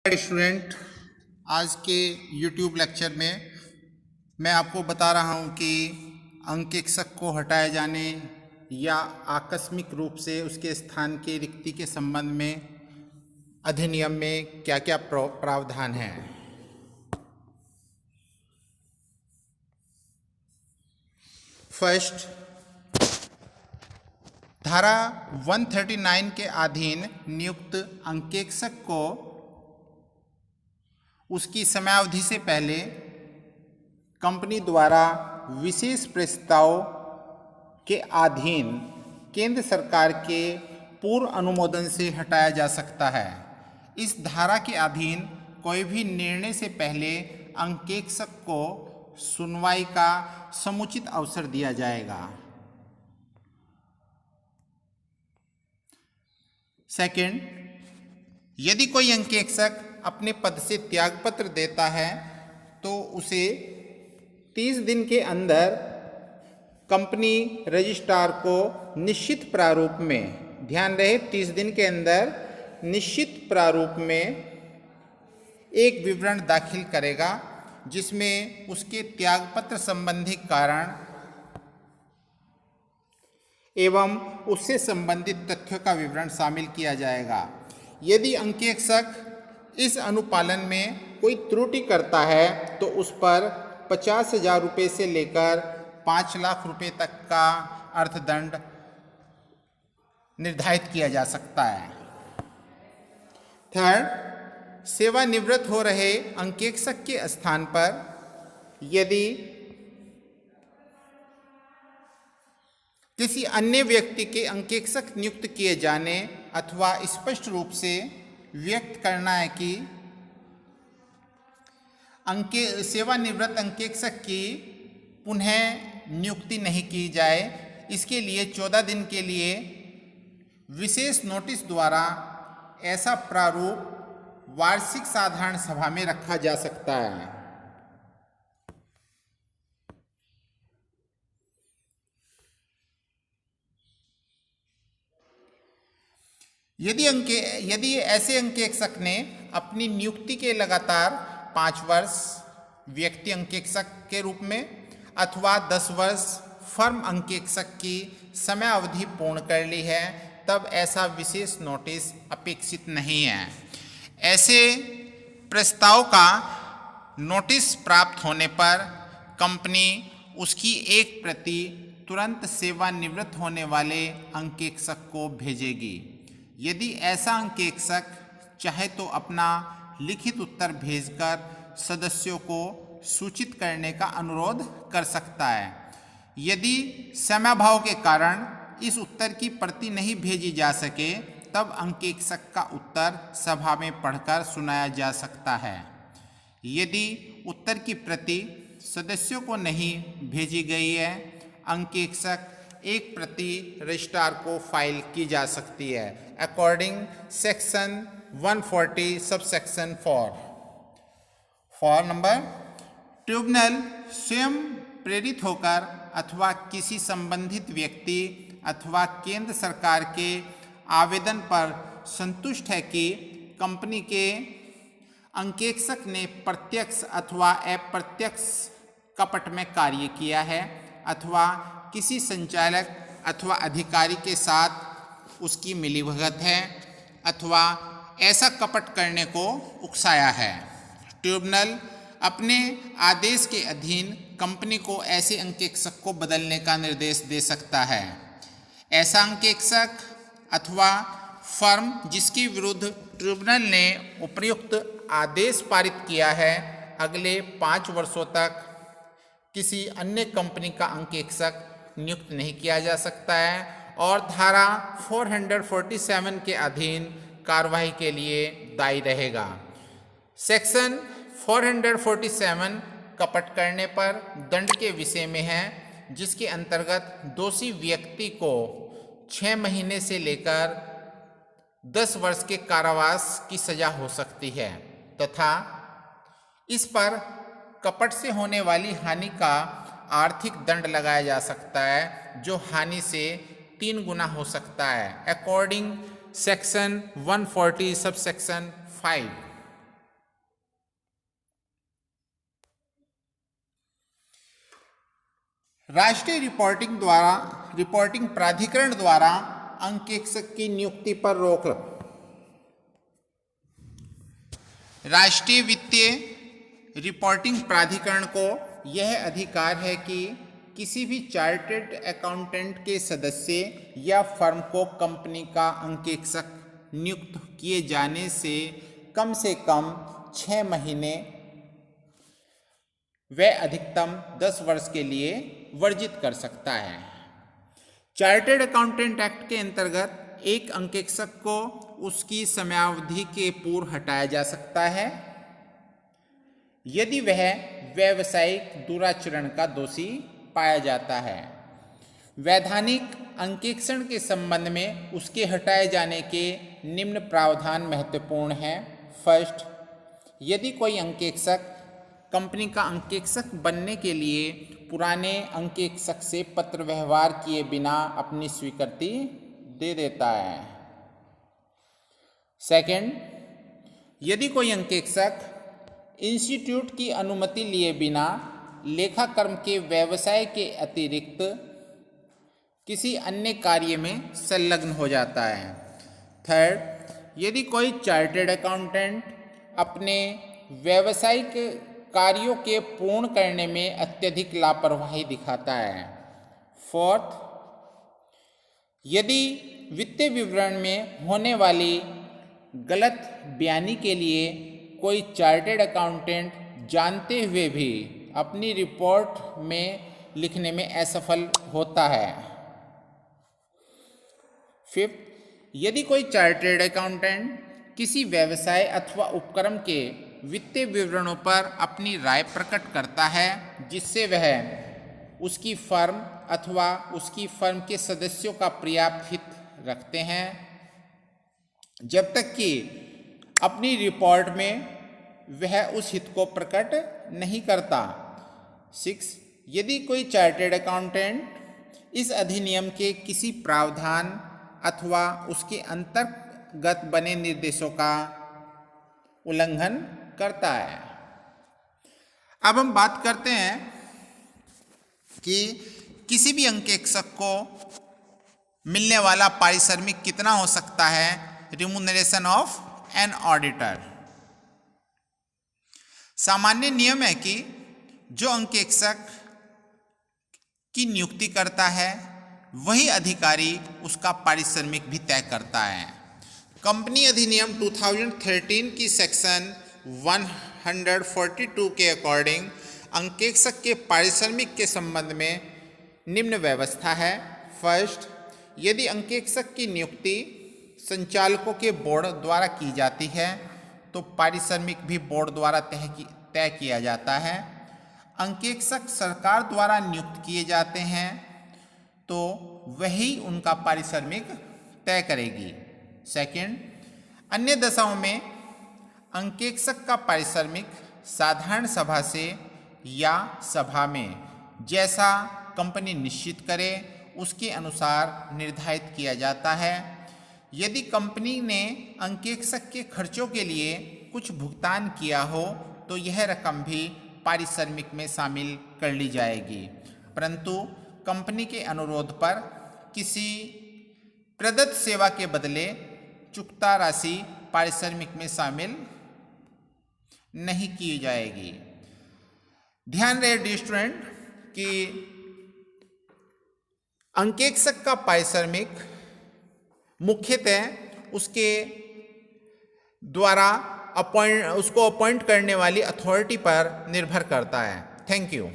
Student, आज के YouTube lecture में मैं आपको बता रहा हूं कि अंकेक्षक को हटाए जाने या आकस्मिक रूप से उसके स्थान के रिक्ति के संबंध में अधिनियम में क्या क्या प्रावधान हैं। फर्स्ट, धारा 139 के अधीन नियुक्त अंकेक्षक को उसकी समयावधि से पहले कंपनी द्वारा विशेष प्रस्ताव के अधीन केंद्र सरकार के पूर्व अनुमोदन से हटाया जा सकता है। इस धारा के अधीन कोई भी निर्णय से पहले अंकेक्षक को सुनवाई का समुचित अवसर दिया जाएगा। सेकंड, यदि कोई अंकेक्षक अपने पद से त्यागपत्र देता है तो उसे 30 दिन के अंदर कंपनी रजिस्ट्रार को निश्चित प्रारूप में, ध्यान रहे 30 दिन के अंदर निश्चित प्रारूप में एक विवरण दाखिल करेगा जिसमें उसके त्यागपत्र संबंधी कारण एवं उससे संबंधित तथ्यों का विवरण शामिल किया जाएगा। यदि अंकेक्षक इस अनुपालन में कोई त्रुटि करता है तो उस पर 50,000 रुपये से लेकर 5 लाख रुपये तक का अर्थदंड निर्धारित किया जा सकता है। थर्ड, सेवानिवृत्त हो रहे अंकेक्षक के स्थान पर यदि किसी अन्य व्यक्ति के अंकेक्षक नियुक्त किए जाने अथवा स्पष्ट रूप से व्यक्त करना है कि सेवानिवृत्त अंकेक्षक की पुनः नियुक्ति नहीं की जाए, इसके लिए 14 दिन के लिए विशेष नोटिस द्वारा ऐसा प्रारूप वार्षिक साधारण सभा में रखा जा सकता है। यदि ऐसे अंकेक्षक ने अपनी नियुक्ति के लगातार 5 वर्ष व्यक्ति अंकेक्षक के रूप में अथवा 10 वर्ष फर्म अंकेक्षक की समयावधि पूर्ण कर ली है, तब ऐसा विशेष नोटिस अपेक्षित नहीं है। ऐसे प्रस्ताव का नोटिस प्राप्त होने पर कंपनी उसकी एक प्रति तुरंत सेवानिवृत्त होने वाले अंकेक्षक को भेजेगी। यदि ऐसा अंकेक्षक चाहे तो अपना लिखित उत्तर भेजकर सदस्यों को सूचित करने का अनुरोध कर सकता है। यदि समयाभाव के कारण इस उत्तर की प्रति नहीं भेजी जा सके तब अंकेक्षक का उत्तर सभा में पढ़कर सुनाया जा सकता है। यदि उत्तर की प्रति सदस्यों को नहीं भेजी गई है, अंकेक्षक एक प्रति रजिस्ट्रार को फाइल की जा सकती है according section 140 subsection 4 number. Tribunal स्वयं प्रेरित होकर अथवा किसी संबंधित व्यक्ति अथवा केंद्र सरकार के आवेदन पर संतुष्ट है कि कंपनी के अंकेक्षक ने प्रत्यक्ष अथवा अप्रत्यक्ष कपट में कार्य किया है अथवा किसी संचालक अथवा अधिकारी के साथ उसकी मिलीभगत है अथवा ऐसा कपट करने को उकसाया है। ट्रिब्यूनल अपने आदेश के अधीन कंपनी को ऐसे अंकेक्षक को बदलने का निर्देश दे सकता है। ऐसा अंकेक्षक अथवा फर्म जिसके विरुद्ध ट्रिब्यूनल ने उपयुक्त आदेश पारित किया है, अगले 5 वर्षों तक किसी अन्य कंपनी का अंकेक्षक नियुक्त नहीं किया जा सकता है और धारा 447 के अधीन कार्रवाई के लिए दायी रहेगा। सेक्शन 447 कपट करने पर दंड के विषय में है, जिसके अंतर्गत दोषी व्यक्ति को 6 महीने से लेकर 10 वर्ष के कारावास की सजा हो सकती है तथा इस पर कपट से होने वाली हानि का आर्थिक दंड लगाया जा सकता है, जो हानि से 3 गुना हो सकता है अकॉर्डिंग सेक्शन 140 सबसेक्शन 5। राष्ट्रीय रिपोर्टिंग प्राधिकरण द्वारा अंकेक्षक की नियुक्ति पर रोक। राष्ट्रीय वित्तीय रिपोर्टिंग प्राधिकरण को यह अधिकार है कि किसी भी चार्टर्ड अकाउंटेंट के सदस्य या फर्म को कंपनी का अंकेक्षक नियुक्त किए जाने से कम 6 महीने व अधिकतम 10 वर्ष के लिए वर्जित कर सकता है। चार्टर्ड अकाउंटेंट एक्ट के अंतर्गत एक अंकेक्षक को उसकी समयावधि के पूर्व हटाया जा सकता है यदि वह व्यावसायिक दुराचरण का दोषी पाया जाता है। वैधानिक अंकेक्षण के संबंध में उसके हटाए जाने के निम्न प्रावधान महत्वपूर्ण हैं। फर्स्ट, यदि कोई अंकेक्षक कंपनी का अंकेक्षक बनने के लिए पुराने अंकेक्षक से पत्र व्यवहार किए बिना अपनी स्वीकृति दे देता है। सेकंड, यदि कोई अंकेक्षक इंस्टीट्यूट की अनुमति लिए बिना लेखाकर्म के व्यवसाय के अतिरिक्त किसी अन्य कार्य में संलग्न हो जाता है। थर्ड, यदि कोई चार्टर्ड अकाउंटेंट अपने व्यावसायिक कार्यों के पूर्ण करने में अत्यधिक लापरवाही दिखाता है। फोर्थ, यदि वित्तीय विवरण में होने वाली गलत बयानी के लिए कोई चार्टर्ड अकाउंटेंट जानते हुए भी अपनी रिपोर्ट में लिखने में असफल होता है। फिफ्थ, यदि कोई चार्टर्ड अकाउंटेंट किसी व्यवसाय अथवा उपक्रम के वित्तीय विवरणों पर अपनी राय प्रकट करता है जिससे वह उसकी फर्म अथवा उसकी फर्म के सदस्यों का पर्याप्त हित रखते हैं, जब तक कि अपनी रिपोर्ट में वह उस हित को प्रकट नहीं करता। 6, यदि कोई चार्टर्ड अकाउंटेंट इस अधिनियम के किसी प्रावधान अथवा उसके अंतर्गत बने निर्देशों का उल्लंघन करता है। अब हम बात करते हैं कि किसी भी अंकेक्षक को मिलने वाला पारिश्रमिक कितना हो सकता है। Remuneration of an auditor. सामान्य नियम है कि जो अंकेक्षक की नियुक्ति करता है वही अधिकारी उसका पारिश्रमिक भी तय करता है। कंपनी अधिनियम 2013 की सेक्शन 142 के अकॉर्डिंग अंकेक्षक के पारिश्रमिक के संबंध में निम्न व्यवस्था है। फर्स्ट, यदि अंकेक्षक की नियुक्ति संचालकों के बोर्ड द्वारा की जाती है तो पारिश्रमिक भी बोर्ड द्वारा तय किया जाता है। अंकेक्षक सरकार द्वारा नियुक्त किए जाते हैं तो वही उनका पारिश्रमिक तय करेगी। सेकंड, अन्य दशाओं में अंकेक्षक का पारिश्रमिक साधारण सभा से या सभा में जैसा कंपनी निश्चित करे उसके अनुसार निर्धारित किया जाता है। यदि कंपनी ने अंकेक्षक के खर्चों के लिए कुछ भुगतान किया हो तो यह रकम भी पारिश्रमिक में शामिल कर ली जाएगी, परंतु कंपनी के अनुरोध पर किसी प्रदत्त सेवा के बदले चुकता राशि पारिश्रमिक में शामिल नहीं की जाएगी। ध्यान रहे डियर स्टूडेंट कि अंकेक्षक का पारिश्रमिक मुख्यतः उसके द्वारा उसको अपॉइंट करने वाली अथॉरिटी पर निर्भर करता है। Thank you.